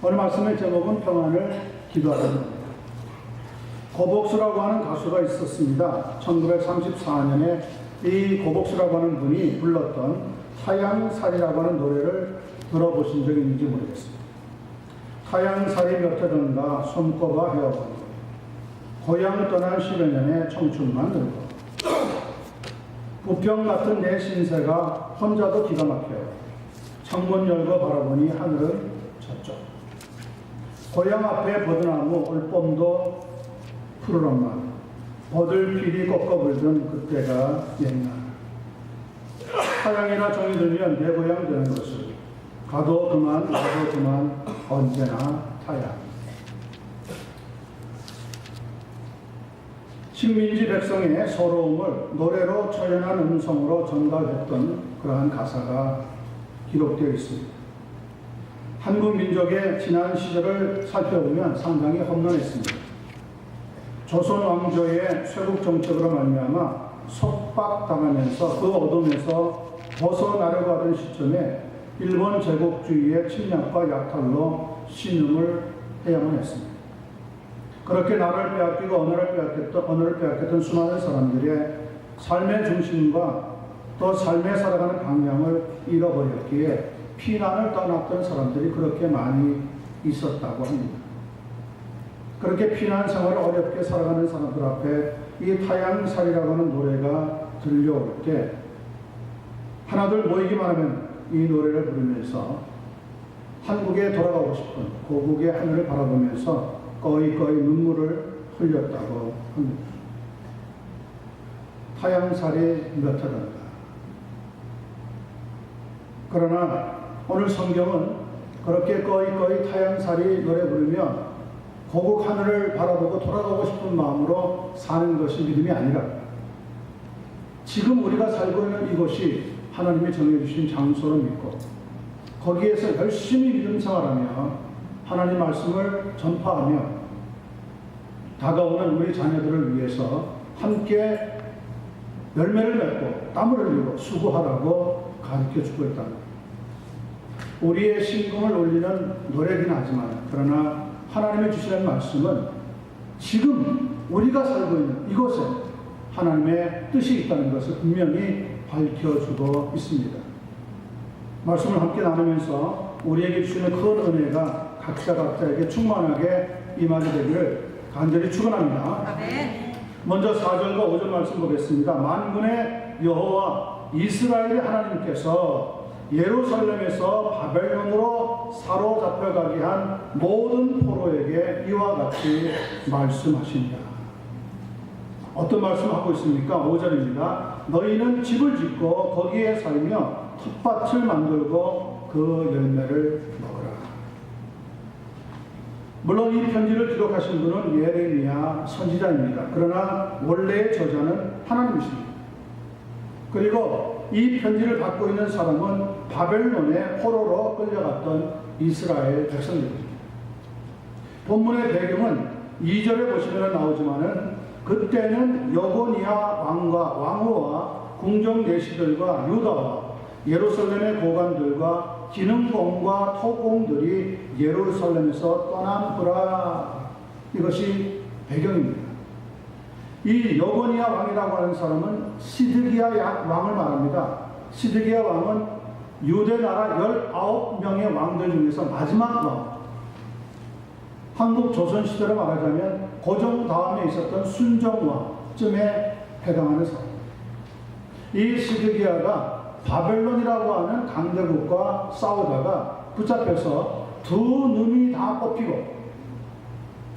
오늘 말씀의 제목은 평안을 기도하는 고복수라고 하는 가수가 있었습니다. 1934년에 이 고복수라고 하는 분이 불렀던 타양살이라고 하는 노래를 들어보신 적이 있는지 모르겠습니다. 타양살이 몇 해 전가 손꼽아 헤어버리고 고향 떠난 10여 년의 청춘만 늙고 부평 같은 내 신세가 혼자도 기가 막혀요. 창문 열고 바라보니 하늘은 저쪽. 고향 앞에 버드나무 올봄도 푸르렀만 버들필이 꺾어 불던 그때가 옛날. 타양이나 정이 들면 내 고향 되는 것을 가도 그만 와도 그만 언제나 타양. 식민지 백성의 서러움을 노래로 처연한 음성으로 전달했던 그러한 가사가 기록되어 있습니다. 한국 민족의 지난 시절을 살펴보면 상당히 험난했습니다. 조선 왕조의 쇄국 정책으로 말미암아 속박당하면서 그 어둠에서 벗어나려고 하던 시점에 일본 제국주의의 침략과 약탈로 신음을 해야만 했습니다. 그렇게 나를 빼앗기고 언어를 빼앗겼던 수많은 사람들의 삶의 중심과 또 삶에 살아가는 방향을 잃어버렸기에 피난을 떠났던 사람들이 그렇게 많이 있었다고 합니다. 그렇게 피난 생활을 어렵게 살아가는 사람들 앞에 이 타양살이라고 하는 노래가 들려올 때 하나둘 모이기만 하면 이 노래를 부르면서 한국에 돌아가고 싶은 고국의 하늘을 바라보면서 꺼이꺼이 눈물을 흘렸다고 합니다. 타양살이 몇 해던가. 그러나 오늘 성경은 그렇게 꺼이꺼이 타양살이 노래 부르며 고국 하늘을 바라보고 돌아가고 싶은 마음으로 사는 것이 믿음이 아니라 지금 우리가 살고 있는 이곳이 하나님이 정해주신 장소로 믿고 거기에서 열심히 믿음 생활하며 하나님 말씀을 전파하며 다가오는 우리 자녀들을 위해서 함께 열매를 맺고 땀을 흘리고 수고하라고 가르쳐주고 있다. 우리의 신금을 올리는 노래긴 하지만 그러나 하나님이 주시는 말씀은 지금 우리가 살고 있는 이곳에 하나님의 뜻이 있다는 것을 분명히 밝혀주고 있습니다. 말씀을 함께 나누면서 우리에게 주시는 큰 은혜가 각자에게 충만하게 임하게 되기를 간절히 축원합니다. 먼저 4절과 5절 말씀 보겠습니다. 만군의 여호와 이스라엘의 하나님께서 예루살렘에서 바벨론으로 사로잡혀가게 한 모든 포로에게 이와 같이 말씀하신다. 어떤 말씀을 하고 있습니까? 5절입니다. 너희는 집을 짓고 거기에 살며 텃밭을 만들고 그 열매를 먹으라. 물론 이 편지를 기록하신 분은 예레미야 선지자입니다. 그러나 원래의 저자는 하나님이십니다. 그리고 이 편지를 받고 있는 사람은 바벨론의 포로로 끌려갔던 이스라엘 백성들입니다. 본문의 배경은 2절에 보시면 나오지만은 그때는 여고니아 왕과 왕후와 궁정 내시들과 유다와 예루살렘의 고관들과 기능공과 토공들이 예루살렘에서 떠남으라. 이것이 배경입니다. 이 여고니아 왕이라고 하는 사람은 시드기야 왕을 말합니다. 시드기야 왕은 유대나라 19명의 왕들 중에서 마지막 왕. 한국 조선시대로 말하자면 고종 다음에 있었던 순정왕쯤에 해당하는 사람. 이 시드기야가 바벨론이라고 하는 강대국과 싸우다가 붙잡혀서 두 눈이 다 뽑히고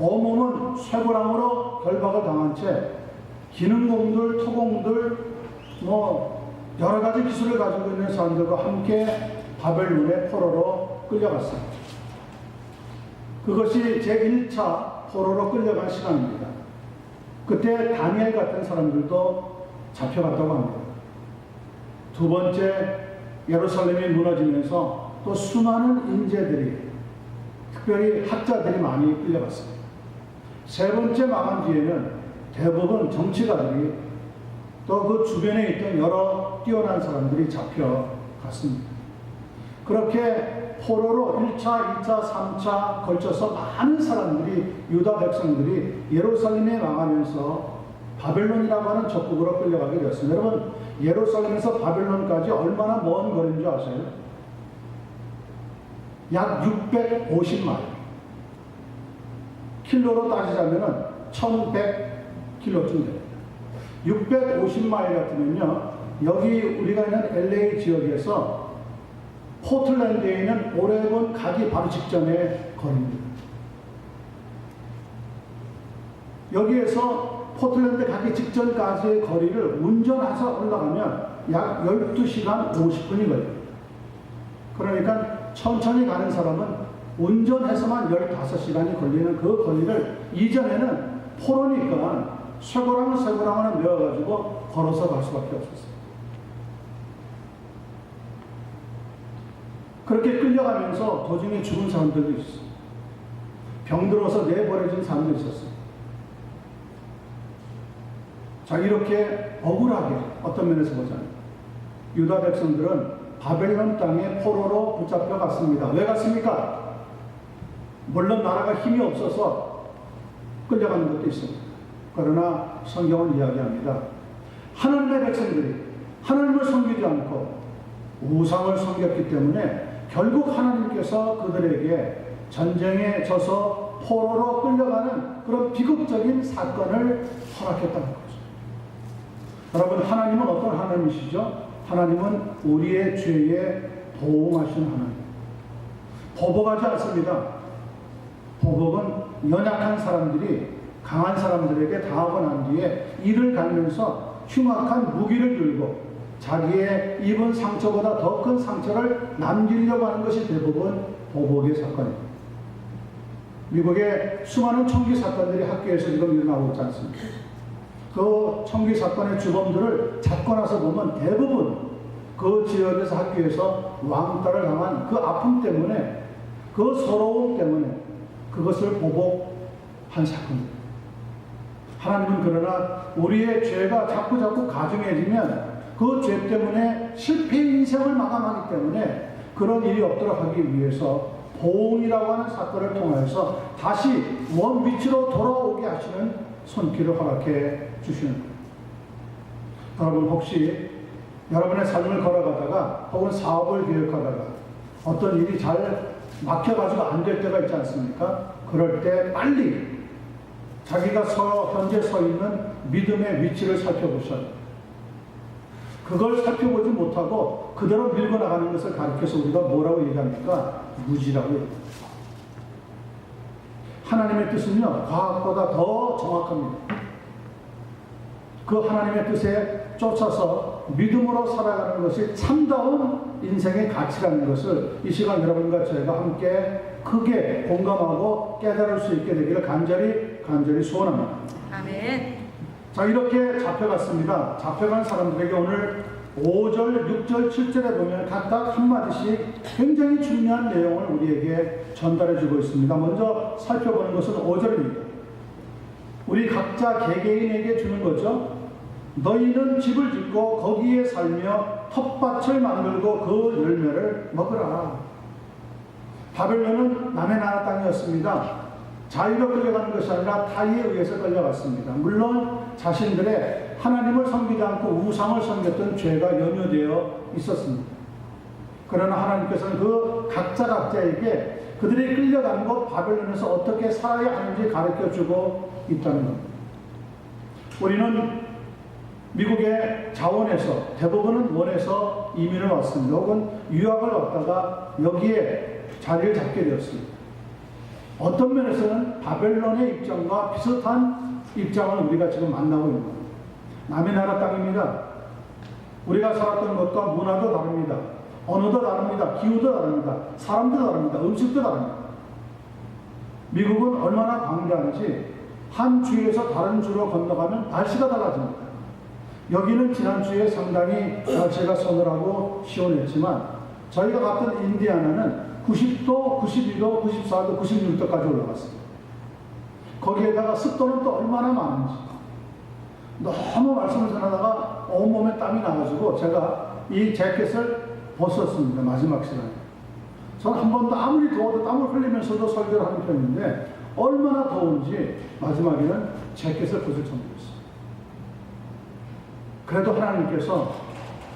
온몸은 쇠고랑으로 결박을 당한 채 기능공들, 토공들, 여러 가지 기술을 가지고 있는 사람들과 함께 바벨론의 포로로 끌려갔습니다. 그것이 제1차 포로로 끌려간 시간입니다. 그때 다니엘 같은 사람들도 잡혀갔다고 합니다. 두 번째 예루살렘이 무너지면서 또 수많은 인재들이 특별히 학자들이 많이 끌려갔습니다. 세 번째 망한 뒤에는 대부분 정치가들이 또 그 주변에 있던 여러 뛰어난 사람들이 잡혀갔습니다. 그렇게 포로로 1차, 2차, 3차 걸쳐서 많은 사람들이, 유다 백성들이 예루살렘에 망하면서 바벨론이라고 하는 적국으로 끌려가게 되었습니다. 여러분, 예루살렘에서 바벨론까지 얼마나 먼 거리인 줄 아세요? 약 650마일. 킬로로 따지자면 1100킬로쯤 됩니다. 650마일 같으면요, 여기 우리가 있는 LA 지역에서 포틀랜드에 있는 오레곤 가기 바로 직전의 거리입니다. 여기에서 포틀랜드 가기 직전까지의 거리를 운전해서 올라가면 약 12시간 50분이 걸립니다. 그러니까 천천히 가는 사람은 운전해서만 15시간이 걸리는 그 거리를 이전에는 포로니까 쇠고랑을 메워가지고 걸어서 갈 수밖에 없었어요. 그렇게 끌려가면서 도중에 죽은 사람들도 있었어요. 병들어서 내버려진 사람도 있었어요. 자, 이렇게 억울하게 어떤 면에서 보자면 유다 백성들은 바벨론 땅에 포로로 붙잡혀 갔습니다. 왜 갔습니까? 물론 나라가 힘이 없어서 끌려가는 것도 있습니다. 그러나 성경은 이야기합니다. 하나님의 백성들이 하나님을 섬기지 않고 우상을 섬겼기 때문에 결국 하나님께서 그들에게 전쟁에 져서 포로로 끌려가는 그런 비극적인 사건을 허락했다는 거죠. 여러분, 하나님은 어떤 하나님이시죠? 하나님은 우리의 죄에 보응하시는 하나님. 보복하지 않습니다. 보복은 연약한 사람들이 강한 사람들에게 당하고 난 뒤에 이를 갈면서 흉악한 무기를 들고 자기의 입은 상처보다 더 큰 상처를 남기려고 하는 것이 대부분 보복의 사건입니다. 미국의 수많은 총기 사건들이 학교에서 지금 일어나고 있지 않습니까? 그 총기 사건의 주범들을 잡고 나서 보면 대부분 그 지역에서 학교에서 왕따를 당한 그 아픔 때문에, 그 서러움 때문에 그것을 보복한 사건입니다. 하나님은 그러나 우리의 죄가 자꾸 가중해지면 그 죄 때문에 실패 인생을 마감하기 때문에 그런 일이 없도록 하기 위해서 보응이라고 하는 사건을 통해서 다시 원 위치로 돌아오게 하시는 손길을 허락해 주시는 거예요. 여러분, 혹시 여러분의 삶을 걸어가다가 혹은 사업을 계획하다가 어떤 일이 잘 막혀가지고 안 될 때가 있지 않습니까? 그럴 때 빨리 자기가 현재 서 있는 믿음의 위치를 살펴보셔야 돼요. 그걸 살펴보지 못하고 그대로 밀고 나가는 것을 가르쳐서 우리가 뭐라고 얘기합니까? 무지라고 얘기합니다. 하나님의 뜻은요, 과학보다 더 정확합니다. 그 하나님의 뜻에 쫓아서 믿음으로 살아가는 것이 참다운 인생의 가치라는 것을 이 시간 여러분과 저희가 함께 크게 공감하고 깨달을 수 있게 되기를 간절히 소원합니다. 아멘. 자, 이렇게 잡혀갔습니다. 잡혀간 사람들에게 오늘 5절, 6절, 7절에 보면 각각 한마디씩 굉장히 중요한 내용을 우리에게 전달해 주고 있습니다. 먼저 살펴보는 것은 5절입니다. 우리 각자 개개인에게 주는 거죠. 너희는 집을 짓고 거기에 살며 텃밭을 만들고 그 열매를 먹으라. 바벨론은 남의 나라 땅이었습니다. 자유로 끌려가는 것이 아니라 타의에 의해서 끌려갔습니다. 물론 자신들의 하나님을 섬기지 않고 우상을 섬겼던 죄가 연루되어 있었습니다. 그러나 하나님께서는 그 각자에게 그들이 끌려간 곳 바벨론에서 어떻게 살아야 하는지 가르쳐주고 있다는 겁니다. 우리는 미국의 자원에서 대부분은 원에서 이민을 왔습니다. 혹은 유학을 왔다가 여기에 자리를 잡게 되었습니다. 어떤 면에서는 바벨론의 입장과 비슷한 입장을 우리가 지금 만나고 있는 겁니다. 남의 나라 땅입니다. 우리가 살았던 것과 문화도 다릅니다. 언어도 다릅니다. 기후도 다릅니다. 사람도 다릅니다. 음식도 다릅니다. 미국은 얼마나 광대한지 한 주에서 다른 주로 건너가면 날씨가 달라집니다. 여기는 지난주에 상당히 날씨가 서늘하고 시원했지만 저희가 갔던 인디아나는 90도, 92도, 94도, 96도까지 올라갔습니다. 거기에다가 습도는 또 얼마나 많은지. 너무 말씀을 전하다가 온몸에 땀이 나가지고 제가 이 재킷을 벗었습니다. 마지막 시간에. 저는 한 번도 아무리 더워도 땀을 흘리면서도 설교를 하는 편인데 얼마나 더운지 마지막에는 재킷을 벗을 정도였어요. 그래도 하나님께서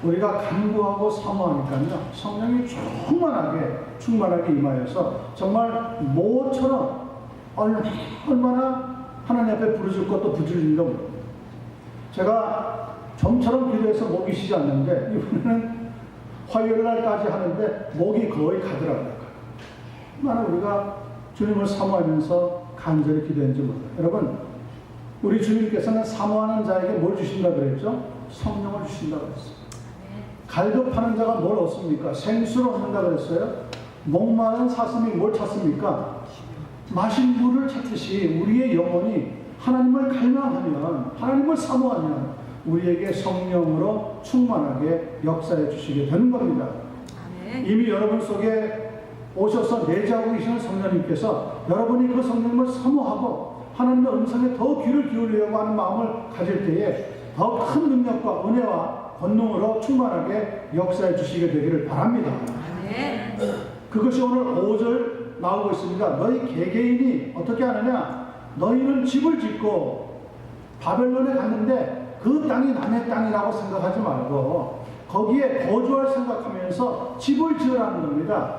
우리가 간구하고 사모하니까요, 성령이 충만하게 임하여서 정말 모처럼 얼마나 하나님 앞에 부르실 것도 부르짖는가 모릅니다. 제가 좀처럼 기도해서 목이 쉬지 않는데 이번에는 화요일 날까지 하는데 목이 거의 가더라고요. 얼마나 우리가 주님을 사모하면서 간절히 기도했는지 몰라요. 여러분, 우리 주님께서는 사모하는 자에게 뭘 주신다 그랬죠? 성령을 주신다 그랬어요. 갈급하는 자가 뭘 얻습니까? 생수를 얻는다 그랬어요. 목마른 사슴이 뭘 찾습니까? 마실 물을 찾듯이 우리의 영혼이 하나님을 갈망하면, 하나님을 사모하면 우리에게 성령으로 충만하게 역사해 주시게 되는 겁니다. 이미 여러분 속에 오셔서 내재하고 계시는 성령님께서 여러분이 그 성령을 사모하고 하나님의 음성에 더 귀를 기울이려고 하는 마음을 가질 때에 더 큰 능력과 은혜와 권능으로 충만하게 역사해 주시게 되기를 바랍니다. 그것이 오늘 5절 나오고 있습니다. 너희 개개인이 어떻게 하느냐? 너희는 집을 짓고 바벨론에 갔는데 그 땅이 남의 땅이라고 생각하지 말고 거기에 거주할 생각하면서 집을 지으라는 겁니다.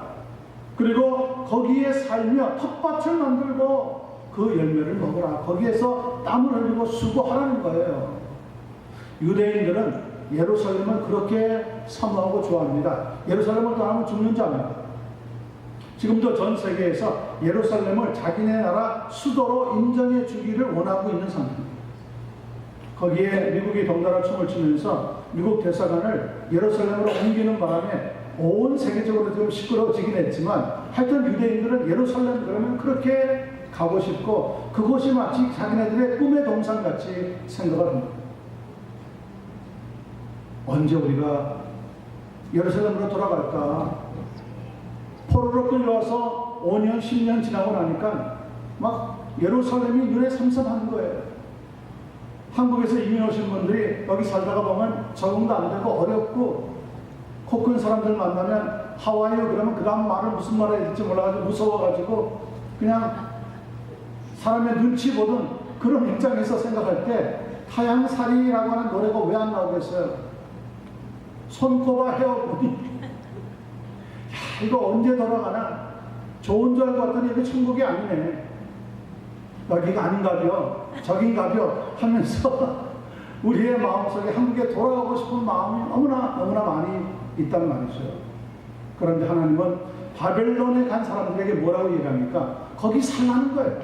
그리고 거기에 살며 텃밭을 만들고 그 열매를 먹으라. 거기에서 땀을 흘리고 수고하라는 거예요. 유대인들은 예루살렘을 그렇게 사모하고 좋아합니다. 예루살렘을 떠나면 죽는 자입니다. 지금도 전 세계에서 예루살렘을 자기네 나라 수도로 인정해 주기를 원하고 있는 상태입니다. 거기에 미국이 덩달아 춤을 추면서 미국 대사관을 예루살렘으로 옮기는 바람에 온 세계적으로 좀 시끄러워지긴 했지만 하여튼 유대인들은 예루살렘 그러면 그렇게 가고 싶고 그곳이 마치 자기네들의 꿈의 동산같이 생각을 합니다. 언제 우리가 예루살렘으로 돌아갈까? 포로로 끌려와서 5년, 10년 지나고 나니까 막 예루살렘이 눈에 삼삼한 거예요. 한국에서 이민 오신 분들이 여기 살다가 보면 적응도 안 되고 어렵고 코 큰 사람들 만나면 하와이요 그러면 그 다음 말을 무슨 말을 해야 될지 몰라가지고 무서워가지고 그냥 사람의 눈치 보던 그런 입장에서 생각할 때 타양살이라고 하는 노래가 왜 안 나오겠어요? 손꼽아 헤어보니 야 이거 언제 돌아가나? 좋은 줄 알고 왔더니 이게 천국이 아니네. 여기가 아닌가벼 저긴가벼 하면서 우리의 마음속에 한국에 돌아가고 싶은 마음이 너무나 많이 있단 말이죠. 그런데 하나님은 바벨론에 간 사람들에게 뭐라고 얘기합니까? 거기 살라는 거예요.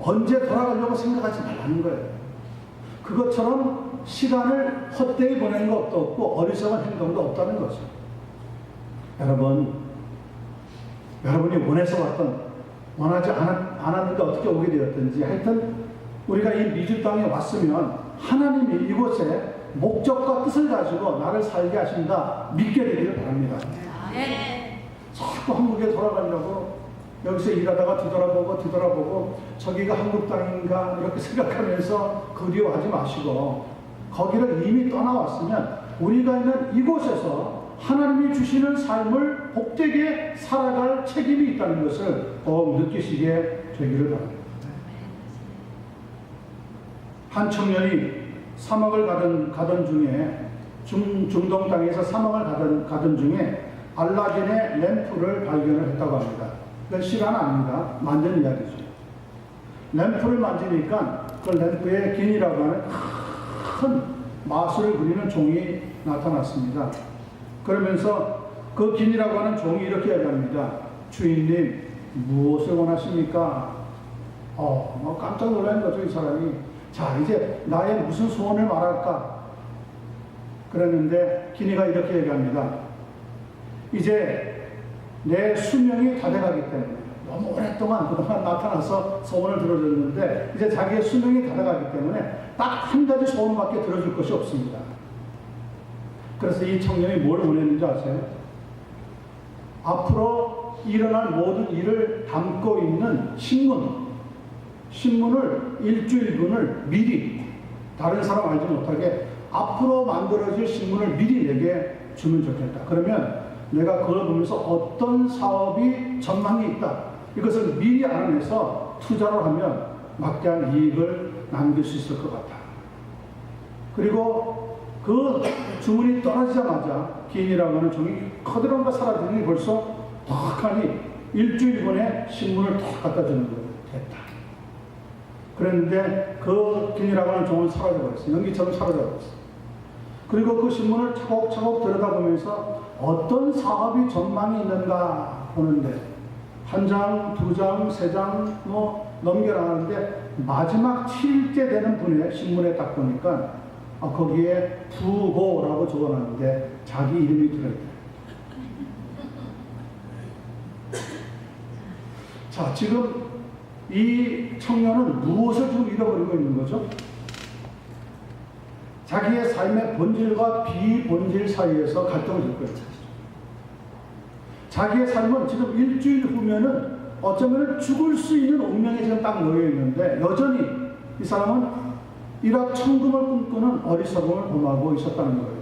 언제 돌아가려고 생각하지 말라는 거예요. 그것처럼 시간을 헛되이 보내는 것도 없고 어리석은 행동도 없다는 거죠. 여러분이 원해서 왔던 원하지 않았는데 어떻게 오게 되었든지 하여튼 우리가 이 미주 땅에 왔으면 하나님이 이곳에 목적과 뜻을 가지고 나를 살게 하신다 믿게 되기를 바랍니다. 자꾸 한국에 돌아가려고 여기서 일하다가 뒤돌아보고 저기가 한국 땅인가 이렇게 생각하면서 그리워하지 마시고 거기를 이미 떠나왔으면 우리가 있는 이곳에서 하나님이 주시는 삶을 복되게 살아갈 책임이 있다는 것을 꼭 느끼시게 되기를 바랍니다. 한 청년이 사막을 가던 중에 중동 땅에서 사막을 가던 중에 알라딘의 램프를 발견을 했다고 합니다. 그 시간 아닙니다. 만든 이야기죠. 램프를 만지니까 그 램프에 긴이라고 하는 큰 마술을 부리는 종이 나타났습니다. 그러면서 그 긴이라고 하는 종이 이렇게 이야기합니다. 주인님, 무엇을 원하십니까? 깜짝 놀란 거죠, 이 사람이. 자, 이제 나의 무슨 소원을 말할까? 그랬는데 긴이가 이렇게 얘기합니다. 이제 내 수명이 다 돼가기 때문에 너무 오랫동안 그동안 나타나서 소원을 들어줬는데 이제 자기의 수명이 다 돼가기 때문에 딱 한 가지 소원밖에 들어줄 것이 없습니다. 그래서 이 청년이 뭘 원했는지 아세요? 앞으로 일어날 모든 일을 담고 있는 신문을 일주일분을 미리 다른 사람 알지 못하게 앞으로 만들어질 신문을 미리 내게 주면 좋겠다. 그러면 내가 그걸 보면서 어떤 사업이 전망이 있다. 이것을 미리 알아내서 투자를 하면 막대한 이익을 남길 수 있을 것 같아. 그리고 그 주문이 떨어지자마자 기인이라고 하는 종이 커다란 사라지니 벌써 턱하니 일주일 만에 신문을 탁 갖다 주는 거예요. 됐다. 그랬는데 그 기인이라고 하는 종은 사라져버렸어요. 연기처럼 사라져버렸어요. 그리고 그 신문을 차곡차곡 들여다보면서 어떤 사업이 전망이 있는가 보는데 한 장, 두 장, 세 장 넘겨나가는데 마지막 7째 되는 분의 신문에 딱 보니까 거기에 부고라고 적어놨는데 자기 이름이 들어있다. 자, 지금 이 청년은 무엇을 좀 잃어버리고 있는 거죠? 자기의 삶의 본질과 비본질 사이에서 갈등을 겪고 있죠. 자기의 삶은 지금 일주일 후면은 어쩌면 죽을 수 있는 운명에 지금 딱 놓여 있는데 여전히 이 사람은 일확천금을 꿈꾸는 어리석음을 범하고 있었다는 거예요.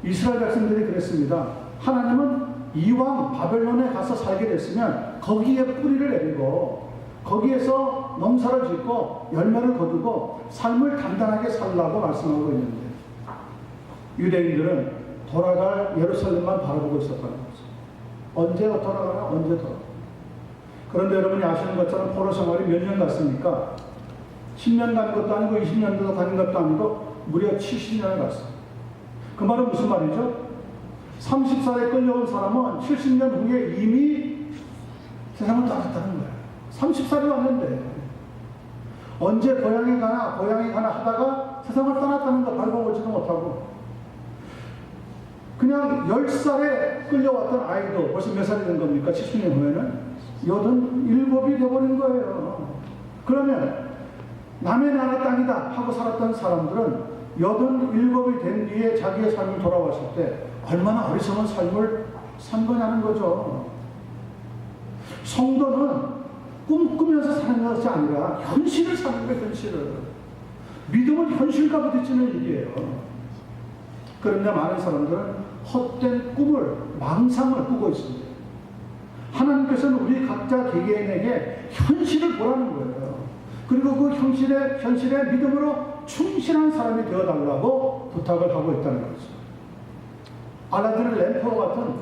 이스라엘 백성들이 그랬습니다. 하나님은 이왕 바벨론에 가서 살게 됐으면 거기에 뿌리를 내리고 거기에서 농사를 짓고 열매를 거두고 삶을 단단하게 살라고 말씀하고 있는데 유대인들은 돌아갈 예루살렘만 바라보고 있었다는 거죠. 언제 돌아가나 언제 돌아가나. 그런데 여러분이 아시는 것처럼 포로 생활이 몇 년 갔습니까? 10년 간 것도 아니고 20년도 간 것도 아니고 무려 70년을 갔어요. 그 말은 무슨 말이죠? 30살에 끌려온 사람은 70년 후에 이미 세상을 떠났다는 거예요. 30살이 왔는데 언제 고향에 가나 하다가 세상을 떠났다는 거 밟아보지도 못하고 그냥 10살에 끌려왔던 아이도 벌써 몇 살이 된 겁니까? 70년 후에는 87이 돼버린 거예요. 그러면 남의 나라 땅이다 하고 살았던 사람들은 87이 된 뒤에 자기의 삶을 돌아왔을 때 얼마나 어리석은 삶을 산 거냐는 거죠. 성도는 꿈꾸면서 사는 것이 아니라 현실을 사는 거예요. 현실을. 믿음은 현실과 부딪히는 일이에요. 그런데 많은 사람들은 헛된 꿈을 망상을 꾸고 있습니다. 하나님께서는 우리 각자 개개인에게 현실을 보라는 거예요. 그리고 그 현실의 믿음으로 충실한 사람이 되어달라고 부탁을 하고 있다는 거죠. 알라딘 램프 같은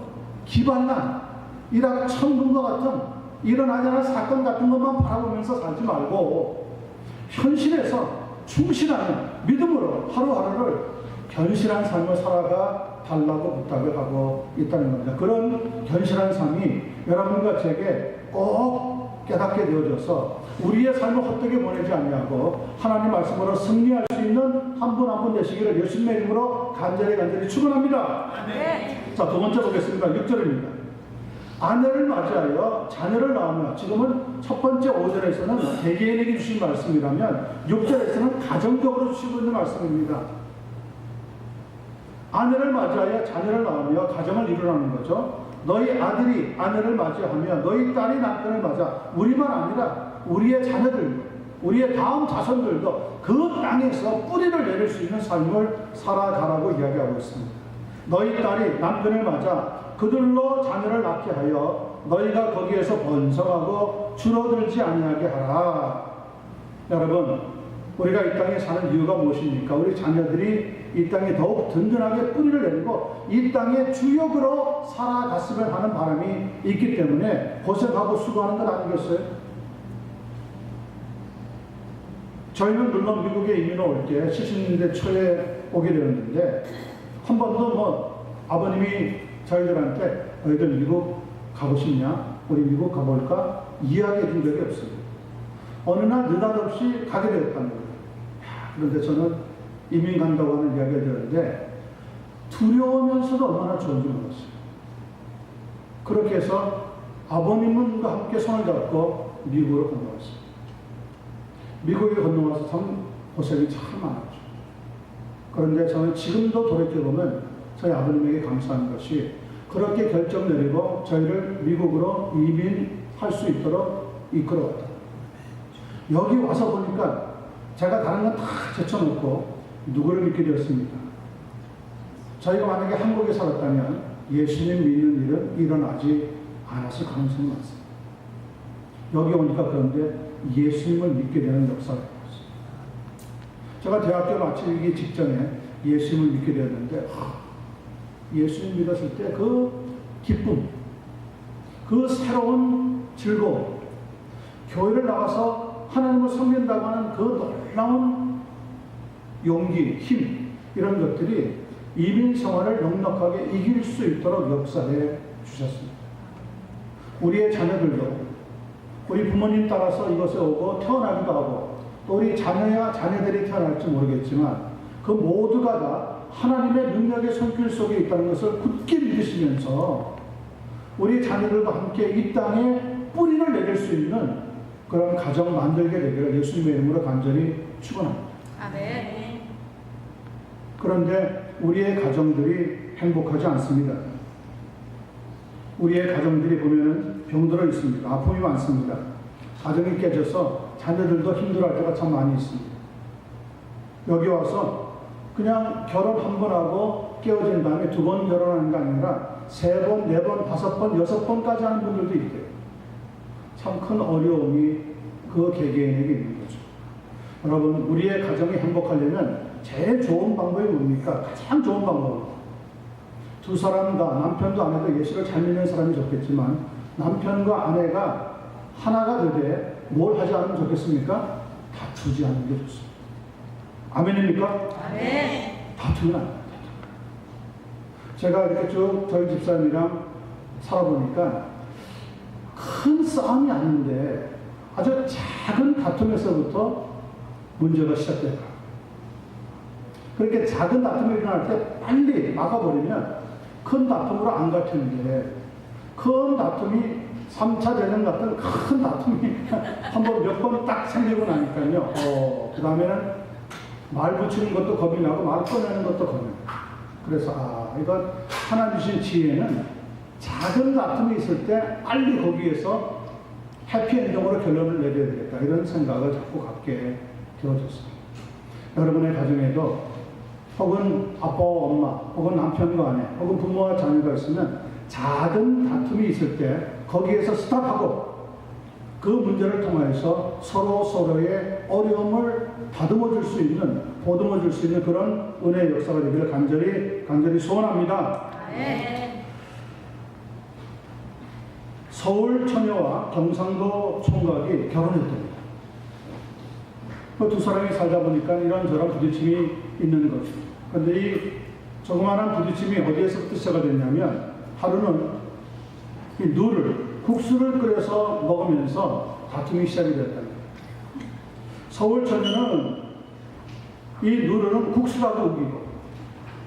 기발난, 일확천금과 같은 일어나지 않은 사건 같은 것만 바라보면서 살지 말고 현실에서 충실하는 믿음으로 하루하루를 견실한 삶을 살아가 달라고 부탁을 하고 있다는 겁니다. 그런 견실한 삶이 여러분과 제게 꼭 깨닫게 되어져서 우리의 삶을 헛되게 보내지 아니하고 하나님 말씀으로 승리할 수 있는 한 분 한 분 되시기를 예수님의 이름으로 간절히 축원합니다. 네. 자, 두 번째 보겠습니다. 6절입니다. 아내를 맞이하여 자녀를 낳으며, 지금은 첫 번째 5절에서는 개개인에게 주신 말씀이라면 6절에서는 가정적으로 주시고 있는 말씀입니다. 아내를 맞이하여 자녀를 낳으며 가정을 이루라는 거죠. 너희 아들이 아내를 맞이하며 너희 딸이 남편을 맞아, 우리만 아니라 우리의 자녀들, 우리의 다음 자손들도 그 땅에서 뿌리를 내릴 수 있는 삶을 살아가라고 이야기하고 있습니다. 너희 딸이 남편을 맞아 그들로 자녀를 낳게 하여 너희가 거기에서 번성하고 줄어들지 아니하게 하라. 여러분, 우리가 이 땅에 사는 이유가 무엇입니까? 우리 자녀들이 이 땅에 더욱 든든하게 뿌리를 내리고 이 땅의 주역으로 살아갔으면 하는 바람이 있기 때문에 고생하고 수고하는 것 아니겠어요? 저희는 물론 미국에 이민 올 때 70년대 초에 오게 되었는데 한 번도 아버님이 저희들한테 너희들 미국 가고 싶냐? 우리 미국 가볼까? 이야기해 준 적이 없어요. 어느 날 느닷없이 가게 되었다는 거예요. 그런데 저는 이민 간다고 하는 이야기를 들었는데 두려우면서도 얼마나 좋은지 몰랐어요. 그렇게 해서 아버님과 함께 손을 잡고 미국으로 건너왔어요. 미국에 건너와서 참 고생이 참 많았죠. 그런데 저는 지금도 돌이켜보면 저희 아버님에게 감사한 것이 그렇게 결정 내리고 저희를 미국으로 이민할 수 있도록 이끌어갔다. 여기 와서 보니까 제가 다른 건 다 제쳐놓고 누구를 믿게 되었습니까? 저희가 만약에 한국에 살았다면 예수님 믿는 일은 일어나지 않았을 가능성이 많습니다. 여기 오니까 그런데 예수님을 믿게 되는 역사가 있었어요. 제가 대학교 마치기 직전에 예수님을 믿게 되었는데 예수님 믿었을 때 그 기쁨, 그 새로운 즐거움, 교회를 나가서 하나님을 섬긴다고 하는 그 놀라운 용기, 힘, 이런 것들이 이민 생활을 넉넉하게 이길 수 있도록 역사해 주셨습니다. 우리의 자녀들도 우리 부모님 따라서 이곳에 오고 태어나기도 하고 또 우리 자녀야 자녀들이 태어날지 모르겠지만 그 모두가 다 하나님의 능력의 손길 속에 있다는 것을 굳게 믿으시면서 우리 자녀들과 함께 이 땅에 뿌리를 내릴 수 있는 그런 가정 만들게 되기를 예수님의 이름으로 간절히 축원합니다. 아멘. 그런데 우리의 가정들이 행복하지 않습니다. 우리의 가정들이 보면은 병들어 있습니다. 아픔이 많습니다. 가정이 깨져서 자녀들도 힘들어할 때가 참 많이 있습니다. 여기 와서 그냥 결혼 한 번 하고 깨어진 다음에 2번 결혼하는 게 아니라 3번, 4번, 5번, 6번까지 하는 분들도 있대요. 참 큰 어려움이 그 개개인에게 있는 거죠. 여러분, 우리의 가정이 행복하려면 제일 좋은 방법이 뭡니까? 가장 좋은 방법은 두 사람 다, 남편도 아내도 예수를 잘 믿는 사람이 좋겠지만 남편과 아내가 하나가 되되 뭘 하지 않으면 좋겠습니까? 다투지 않는 게 좋습니다. 아멘입니까? 아멘. 다투면 안 됩니다. 제가 이렇게 쭉 저희 집사님이랑 살아보니까 큰 싸움이 아닌데 아주 작은 다툼에서부터 문제가 시작돼요. 그렇게 작은 다툼이 일어날 때 빨리 막아버리면 큰 다툼으로 안 갈 텐데 큰 다툼이 3차 대전 같은 큰 다툼이 한번 몇 번 딱 생기고 나니까요. 그 다음에는 말 붙이는 것도 겁이 나고 말 꺼내는 것도 겁이 나고. 그래서 이건 하나님 주신 지혜는 작은 다툼이 있을 때 빨리 거기에서 해피엔딩으로 결론을 내려야 되겠다 이런 생각을 자꾸 갖게 되어졌습니다. 여러분의 가정에도 혹은 아빠와 엄마 혹은 남편과 아내 혹은 부모와 자녀가 있으면 작은 다툼이 있을 때 거기에서 스탑하고 그 문제를 통해서 서로의 어려움을 다듬어 줄 수 있는, 보듬어 줄 수 있는 그런 은혜의 역사가 되기를 간절히 소원합니다. 네. 서울 처녀와 경상도 총각이 결혼했답니다. 그 두 사람이 살다 보니까 이런저런 부딪힘이 있는 거죠. 그런데 이 조그마한 부딪힘이 어디에서부터 시작이 됐냐면 하루는 이 국수를 끓여서 먹으면서 다툼이 시작이 됐답니다. 서울 처녀는 이 누르는 국수라고 우기고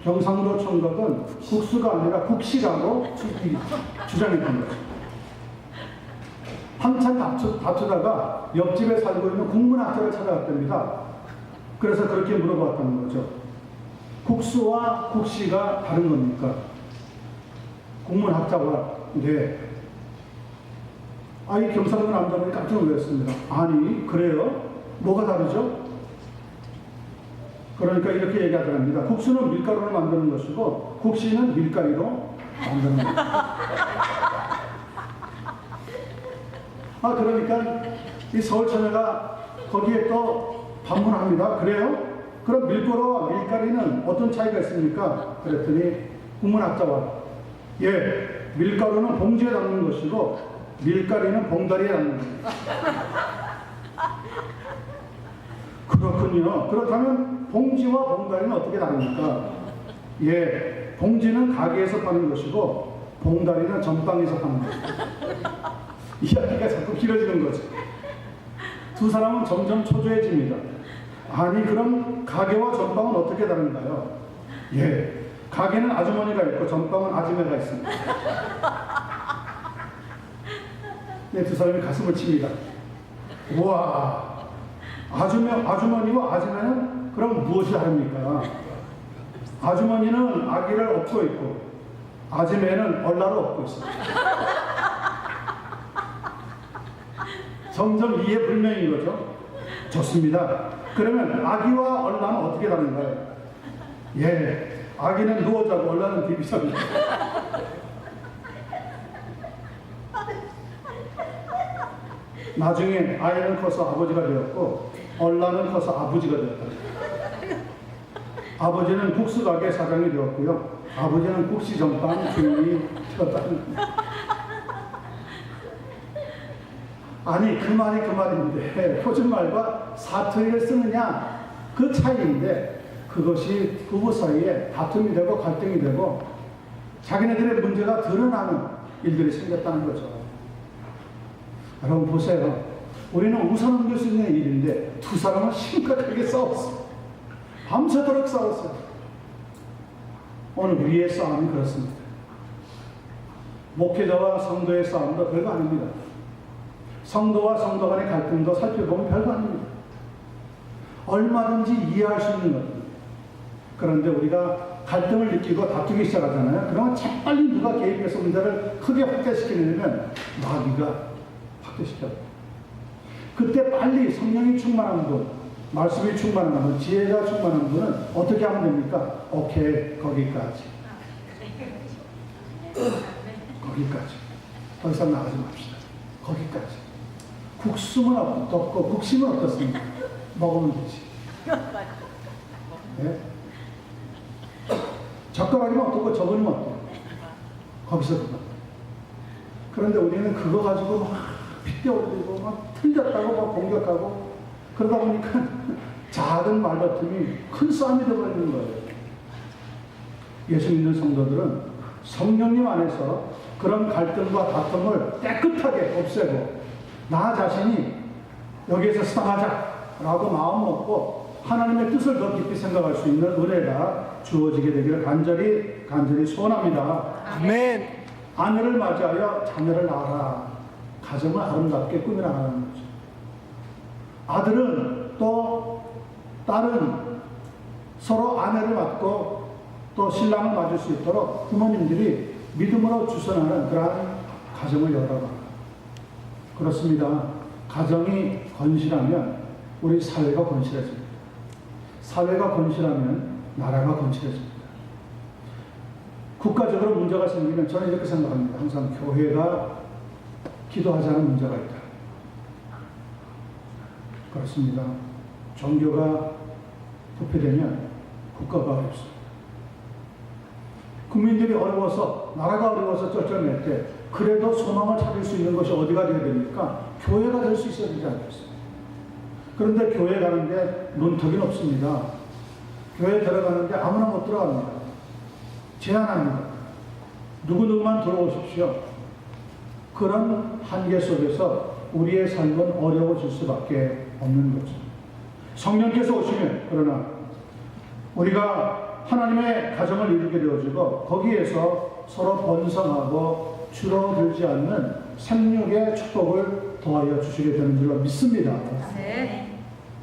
경상도 총각은 국수가 아니라 국시라고 주장했던 거죠. 한참 다투다가 옆집에 살고 있는 국문학자를 찾아갔답니다. 그래서 그렇게 물어봤다는 거죠. 국수와 국시가 다른 겁니까? 국문학자가 네. 이 경상도 남자분이 깜짝 놀랐습니다. 아니 그래요? 뭐가 다르죠? 그러니까 이렇게 얘기하더랍니다. 국수는 밀가루로 만드는 것이고 국시는 밀가루로 만드는 것입니다. 그러니까 이 서울 처녀가 거기에 또 반문합니다. 그래요? 그럼 밀가루와 밀가루는 어떤 차이가 있습니까? 그랬더니 국문학자가 밀가루는 봉지에 담는 것이고 밀가루는 봉다리에 담는 겁니다. 그렇군요. 그렇다면 봉지와 봉다리는 어떻게 다릅니까? 봉지는 가게에서 파는 것이고 봉다리는 전방에서 파는 것입니다. 이야기가 자꾸 길어지는 거죠. 두 사람은 점점 초조해집니다. 아니 그럼 가게와 전방은 어떻게 다른가요? 가게는 아주머니가 있고 전방은 아줌매가 있습니다. 두 사람이 가슴을 칩니다. 우와, 아주머니와 아줌매는 그럼 무엇이 다릅니까? 아주머니는 아기를 업고 있고 아줌매는 얼라를 업고 있습니다. 점점 이해 불명인 거죠. 좋습니다. 그러면 아기와 얼라는 어떻게 다른가요? 아기는 누워 자고 얼라는 디비전입니다. 나중에 아이는 커서 아버지가 되었고 얼라는 커서 아버지가 되었다. 아버지는 국수 가게 사장이 되었고요. 아버지는 국시 전방 주인이 되었다는. 아니 그 말이 그 말인데 표준말과 사투리를 쓰느냐 그 차이인데 그것이 부부 사이에 다툼이 되고 갈등이 되고 자기네들의 문제가 드러나는 일들이 생겼다는 거죠. 여러분 보세요. 우리는 웃어넘길 수 있는 일인데 두 사람은 심각하게 싸웠어요. 밤새도록 싸웠어요. 오늘 우리의 싸움이 그렇습니다. 목회자와 성도의 싸움도 별거 아닙니다. 성도와 성도 간의 갈등도 살펴보면 별거 아닙니다. 얼마든지 이해할 수 있는 겁니다. 그런데 우리가 갈등을 느끼고 다투기 시작하잖아요. 그러면 재빨리 누가 개입해서 문제를 크게 확대시키려면 마귀가 확대시켜요. 그때 빨리 성령이 충만한 분, 말씀이 충만한 분, 지혜가 충만한 분은 어떻게 하면 됩니까? 오케이, 거기까지. 거기까지. 더 이상 나가지 맙시다. 거기까지. 국수는 어떻고 국심은 어떻습니까? 먹으면 되지. 네? 젓가락이면 어떻고 저거는 어때요? 거기서 그만. 그런데 우리는 그거 가지고 막 핏대 올리고 막 틀렸다고 막 공격하고 그러다 보니까 작은 말다툼이 큰 싸움이 되어버리는 거예요. 예수 믿는 성도들은 성령님 안에서 그런 갈등과 다툼을 깨끗하게 없애고 나 자신이 여기에서 싸하자라고 마음 먹고 하나님의 뜻을 더 깊이 생각할 수 있는 은혜가 주어지게 되기를 간절히 소원합니다. 아멘. 아내를 맞이하여 자녀를 낳아라. 가정을 아름답게 꾸며나가는 거죠. 아들은 또 딸은 서로 아내를 맞고 또 신랑을 맞을 수 있도록 부모님들이 믿음으로 주선하는 그러한 가정을 열어라. 그렇습니다. 가정이 건실하면 우리 사회가 건실해집니다. 사회가 건실하면 나라가 건실해집니다. 국가적으로 문제가 생기면 저는 이렇게 생각합니다. 항상 교회가 기도하지 않은 문제가 있다. 그렇습니다. 종교가 부패되면 국가가 어렵습니다. 국민들이 어려워서 나라가 어려워서 쩔쩔맬 때 그래도 소망을 찾을 수 있는 것이 어디가 되어야 됩니까? 교회가 될 수 있어야 되지 않겠습니까? 그런데 교회 가는데 문턱이 높습니다. 교회 들어가는데 아무나 못 들어갑니다. 제한합니다. 누구누구만 들어오십시오. 그런 한계 속에서 우리의 삶은 어려워질 수밖에 없는 거죠. 성령께서 오시면 그러나 우리가 하나님의 가정을 이루게 되어지고 거기에서 서로 번성하고 줄어들지 않는 생육의 축복을 더하여 주시게 되는 줄로 믿습니다. 네.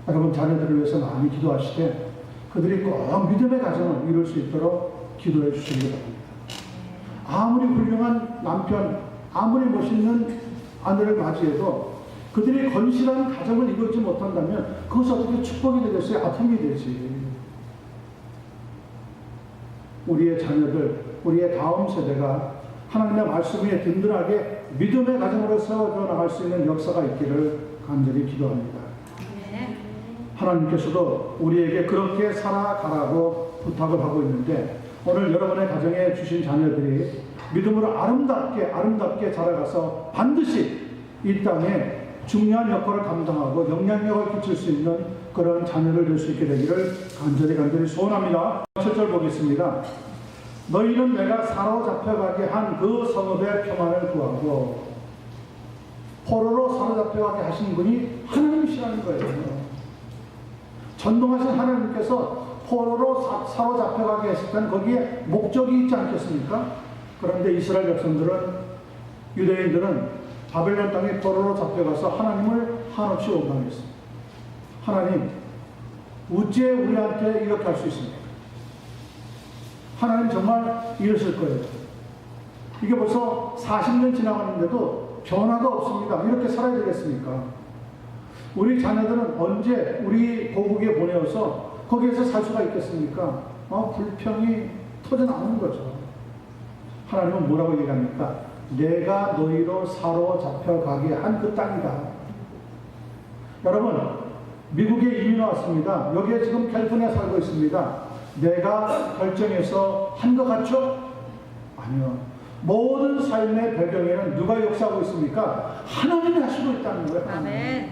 여러분 자녀들을 위해서 많이 기도하시되 그들이 꼭 믿음의 가정을 이룰 수 있도록 기도해 주시기 바랍니다. 아무리 훌륭한 남편, 아무리 멋있는 아내를 맞이해도 그들이 건실한 가정을 이루지 못한다면 그것이 어떻게 축복이 되겠어요? 아픔이 되지. 우리의 자녀들, 우리의 다음 세대가 하나님의 말씀 위에 든든하게 믿음의 가정으로 세워져 나갈 수 있는 역사가 있기를 간절히 기도합니다. 네. 하나님께서도 우리에게 그렇게 살아가라고 부탁을 하고 있는데 오늘 여러분의 가정에 주신 자녀들이 믿음으로 아름답게 자라가서 반드시 이 땅에 중요한 역할을 감당하고 영향력을 끼칠 수 있는 그런 자녀를 될 수 있게 되기를 간절히 소원합니다. 7절 보겠습니다. 너희는 내가 사로잡혀가게 한 그 성읍의 평안을 구하고 포로로 사로잡혀가게 하신 분이 하나님이시라는 거예요. 전능하신 하나님께서 포로로 사로잡혀가게 했을 때는 거기에 목적이 있지 않겠습니까? 그런데 이스라엘 백성들은 유대인들은 바벨론 땅에 포로로 잡혀가서 하나님을 한없이 원망했습니다. 하나님, 어째 우리한테 이렇게 할 수 있습니까? 하나님 정말 이러실 거예요. 이게 벌써 40년 지나갔는데도 변화가 없습니다. 이렇게 살아야 되겠습니까? 우리 자녀들은 언제 우리 고국에 보내어서 거기에서 살 수가 있겠습니까? 불평이 터져나오는 거죠. 하나님은 뭐라고 얘기합니까? 내가 너희로 사로잡혀가게 한 그 땅이다. 여러분, 미국에 이민 왔습니다. 여기에 지금 캘리포니아에 살고 있습니다. 내가 결정해서 한 것 같죠? 아니요. 모든 삶의 배경에는 누가 역사하고 있습니까? 하나님이 하시고 있다는 거예요. 아멘.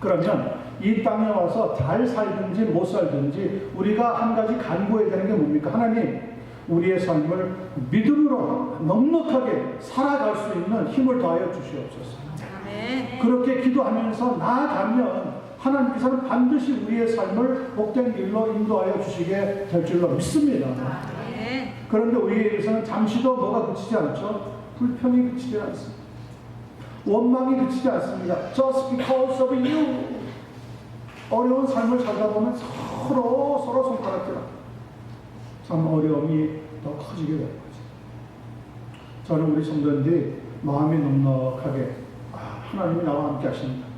그러면 이 땅에 와서 잘 살든지 못 살든지 우리가 한 가지 간구해야 되는 게 뭡니까? 하나님, 우리의 삶을 믿음으로 넉넉하게 살아갈 수 있는 힘을 더하여 주시옵소서. 아멘. 그렇게 기도하면서 나아가면 하나님께서는 반드시 우리의 삶을 복된 길로 인도하여 주시게 될 줄로 믿습니다. 아멘. 그런데 우리에게서는 잠시도 뭐가 그치지 않죠? 불평이 그치지 않습니다. 원망이 그치지 않습니다. Just because of you. 어려운 삶을 살다 보면 서로 손가락질하고 참 어려움이 더 커지게 되는 거죠. 저는 우리 성도님들이 마음이 넉넉하게 하나님이 나와 함께 하십니다.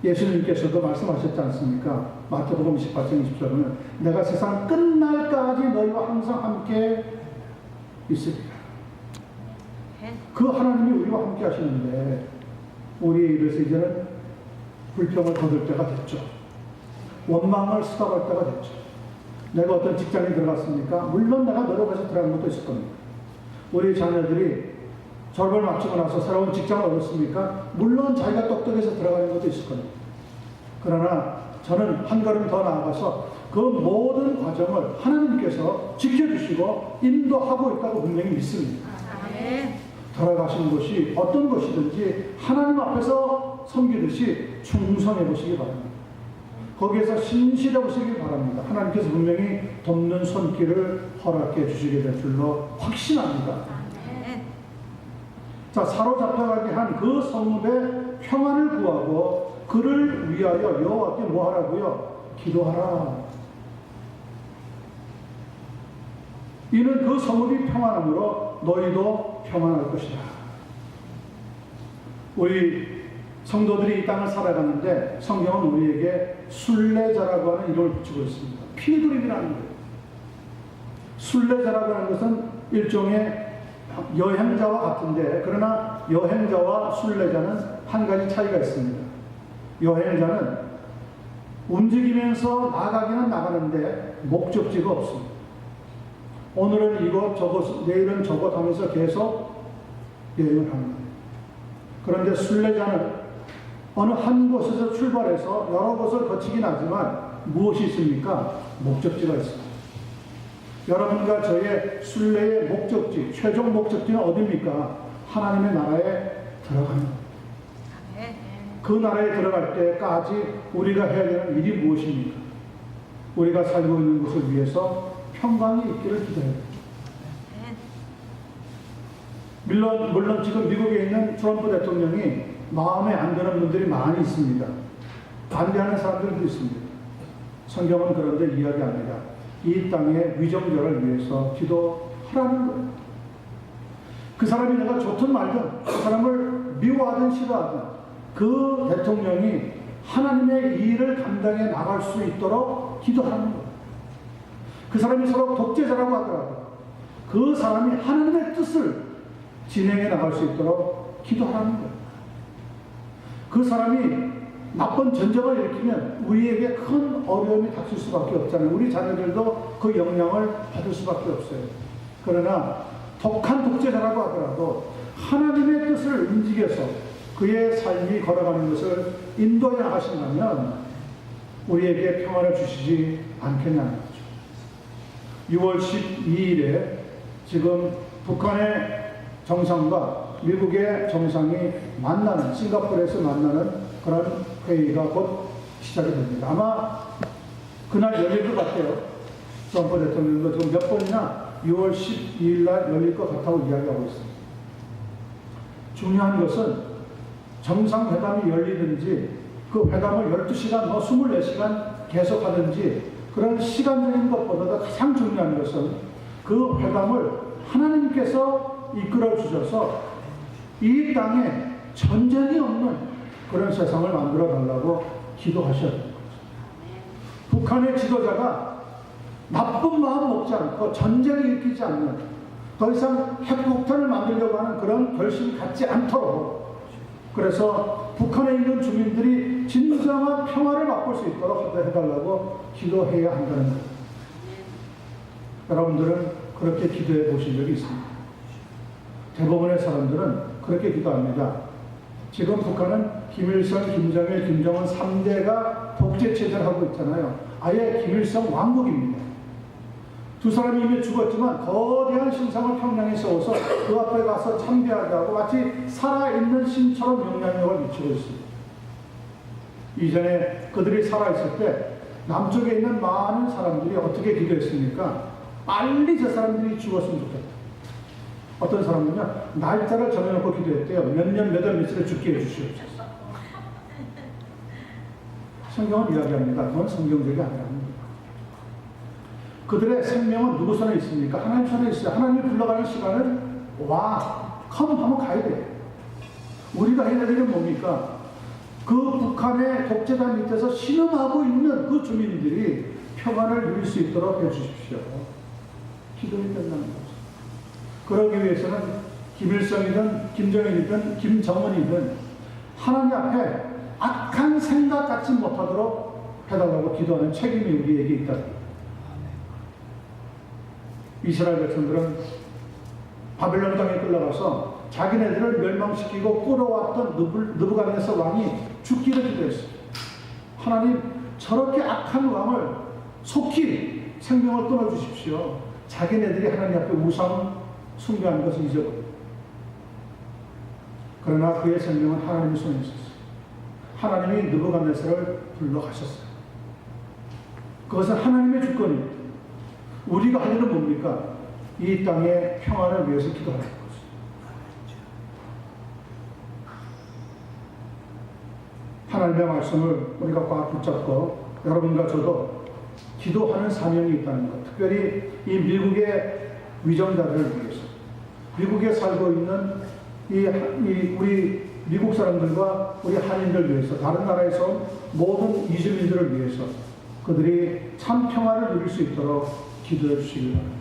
예수님께서도 말씀하셨지 않습니까? 마태복음 28장 20절은 내가 세상 끝날까지 너희와 항상 함께 있으리라. 그 하나님이 우리와 함께 하시는데 우리의 입에서 이제는 불평을 거둘 때가 됐죠. 원망을 수답할 때가 됐죠. 내가 어떤 직장에 들어갔습니까? 물론 내가 노력해서 들어간 것도 있을 겁니다. 우리 자녀들이 졸업을 마치고 나서 새로운 직장을 얻었습니까? 물론 자기가 똑똑해서 들어가는 것도 있을 겁니다. 그러나 저는 한 걸음 더 나아가서 그 모든 과정을 하나님께서 지켜주시고 인도하고 있다고 분명히 믿습니다. 아멘. 돌아가신 것이 어떤 것이든지 하나님 앞에서 섬기듯이 충성해 보시기 바랍니다. 거기에서 신실해 보시기 바랍니다. 하나님께서 분명히 돕는 손길을 허락해 주시게 될 줄로 확신합니다. 아멘. 자, 사로잡혀가게 한 그 성읍의 평안을 구하고 그를 위하여 여호와께 뭐 하라고요? 기도하라. 이는 그 성읍이 평안함으로 너희도 평안할 것이다. 우리 성도들이 이 땅을 살아가는데 성경은 우리에게 순례자라고 하는 이름을 붙이고 있습니다. 필그림이라는 거예요. 순례자라고 하는 것은 일종의 여행자와 같은데 그러나 여행자와 순례자는 한 가지 차이가 있습니다. 여행자는 움직이면서 나가기는 나가는데 목적지가 없습니다. 오늘은 이곳 저곳 내일은 저곳 하면서 계속 여행을 하는 거예요. 그런데 순례자는 어느 한 곳에서 출발해서 여러 곳을 거치긴 하지만 무엇이 있습니까? 목적지가 있습니다. 여러분과 저의 순례의 목적지, 최종 목적지는 어디입니까? 하나님의 나라에 들어가는 겁니다. 그 나라에 들어갈 때까지 우리가 해야 되는 일이 무엇입니까? 우리가 살고 있는 것을 위해서 평강이 있기를 기도해요. 물론 지금 미국에 있는 트럼프 대통령이 마음에 안 드는 분들이 많이 있습니다. 반대하는 사람들도 있습니다. 성경은 그런데 이야기합니다. 이 땅의 위정자를 위해서 기도하라는 거예요. 그 사람이 내가 좋든 말든 그 사람을 미워하든 싫어하든 그 대통령이 하나님의 일을 감당해 나갈 수 있도록 기도하는 거예요. 그 사람이 서로 독재자라고 하더라도 그 사람이 하나님의 뜻을 진행해 나갈 수 있도록 기도하는 거예요. 그 사람이 나쁜 전쟁을 일으키면 우리에게 큰 어려움이 닥칠 수밖에 없잖아요. 우리 자녀들도 그 영향을 받을 수밖에 없어요. 그러나 독한 독재자라고 하더라도 하나님의 뜻을 움직여서 그의 삶이 걸어가는 것을 인도해 나가신다면 우리에게 평안을 주시지 않겠냐는 거죠. 6월 12일에 지금 북한의 정상과 미국의 정상이 만나는, 싱가포르에서 만나는 그런 회의가 곧 시작이 됩니다. 아마 그날 열릴 것 같아요. 트럼프 대통령도 지금 몇 번이나 6월 12일 날 열릴 것 같다고 이야기하고 있습니다. 중요한 것은 정상회담이 열리든지 그 회담을 12시간, 24시간 계속하든지 그런 시간적인 것보다 가장 중요한 것은 그 회담을 하나님께서 이끌어 주셔서 이 땅에 전쟁이 없는 그런 세상을 만들어 달라고 기도하셔야 됩니다. 북한의 지도자가 나쁜 마음 먹지 않고 전쟁을 일으키지 않는, 더 이상 핵폭탄을 만들려고 하는 그런 결심 갖지 않도록, 그래서 북한에 있는 주민들이 진정한 평화를 맛볼 수 있도록 해달라고 기도해야 한다는 거예요. 여러분들은 그렇게 기도해 보신 적이 있습니다. 대부분의 사람들은 그렇게 기도합니다. 지금 북한은 김일성, 김정일, 김정은 3대가 독재 체제를 하고 있잖아요. 아예 김일성 왕국입니다. 두 사람이 이미 죽었지만 거대한 신상을 평양에 세워서 그 앞에 가서 참배하게 하고 마치 살아있는 신처럼 영향력을 미치고 있습니다. 이전에 그들이 살아있을 때 남쪽에 있는 많은 사람들이 어떻게 기도했습니까? 빨리 저 사람들이 죽었으면 좋겠다. 어떤 사람은요, 날짜를 정해놓고 기도했대요. 몇 년, 몇 월, 며칠에 죽게 해주시옵소서. 성경은 이야기합니다. 그건 성경적이 아니랍니다. 그들의 생명은 누구 손에 있습니까? 하나님 손에 있어요. 하나님이 불러가는 시간을 컴 하면 가야 돼요. 우리가 해야 될 일은 뭡니까? 그 북한의 독재자 밑에서 신음하고 있는 그 주민들이 평안을 누릴 수 있도록 해주십시오. 기도를 끝나는 거죠. 그러기 위해서는 김일성이든 김정일이든 김정은이든 하나님 앞에 악한 생각 갖지 못하도록 해달라고 기도하는 책임이 우리에게 있다. 이스라엘 백성들은 바벨론 땅에 끌려가서 자기네들을 멸망시키고 끌어왔던 느부갓네살 왕이 죽기를 기도했어요. 하나님, 저렇게 악한 왕을 속히 생명을 끊어주십시오. 자기네들이 하나님 앞에 우상 숭배하는 것을 잊어버려요. 그러나 그의 생명은 하나님의 손에 있었어요. 하나님이 느부갓네살을 불러가셨어요. 그것은 하나님의 주권입니다. 우리가 할 일은 뭡니까? 이 땅의 평안을 위해서 기도하는 거죠. 하나님의 말씀을 우리가 꽉 붙잡고 여러분과 저도 기도하는 사명이 있다는 것. 특별히 이 미국의 위정자들을 위해서, 미국에 살고 있는 우리 미국 사람들과 우리 한인들 위해서, 다른 나라에서 모든 이주민들을 위해서 그들이 참 평화를 누릴 수 있도록 기도해 주시기 바랍니다.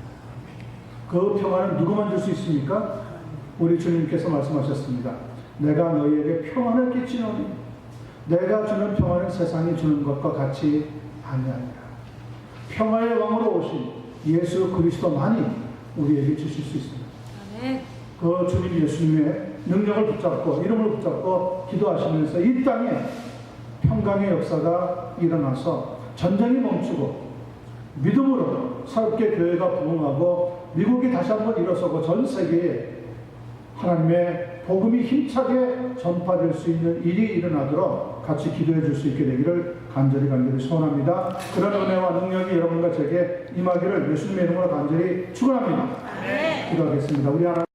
그 평화는 누구만 줄 수 있습니까? 우리 주님께서 말씀하셨습니다. 내가 너희에게 평안을 끼치노니 내가 주는 평안은 세상이 주는 것과 같이 아니하니라. 평화의 왕으로 오신 예수 그리스도만이 우리에게 주실 수 있습니다. 그 주님 예수님의 능력을 붙잡고 이름을 붙잡고 기도하시면서 이 땅에 평강의 역사가 일어나서 전쟁이 멈추고 믿음으로 새롭게 교회가 부흥하고 미국이 다시 한번 일어서고 전 세계에 하나님의 복음이 힘차게 전파될 수 있는 일이 일어나도록 같이 기도해 줄 수 있게 되기를 간절히 소원합니다. 그런 은혜와 능력이 여러분과 제게 임하기를 예수님의 이름으로 간절히 축원합니다. 기도하겠습니다. 우리 하나님